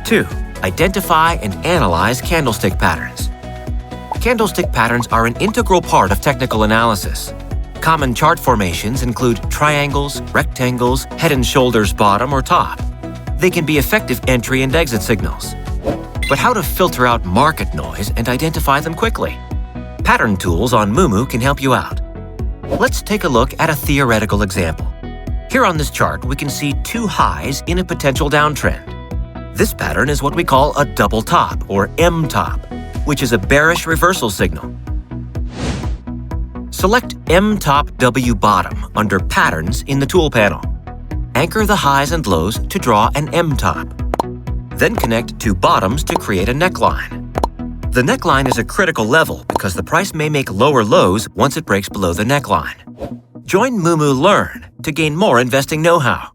2. Identify and analyze candlestick patterns. Candlestick patterns are an integral part of technical analysis. Common chart formations include triangles, rectangles, head and shoulders bottom or top. They can be effective entry and exit signals. But how to filter out market noise and identify them quickly? Pattern tools on Moomoo can help you out. Let's take a look at a theoretical example. Here on this chart, we can see two highs in a potential downtrend. This pattern is what we call a double top, or M top, which is a bearish reversal signal. Select M top W bottom under Patterns in the tool panel. Anchor the highs and lows to draw an M top. Then connect two bottoms to create a neckline. The neckline is a critical level because the price may make lower lows once it breaks below the neckline. Join Moomoo Learn to gain more investing know-how.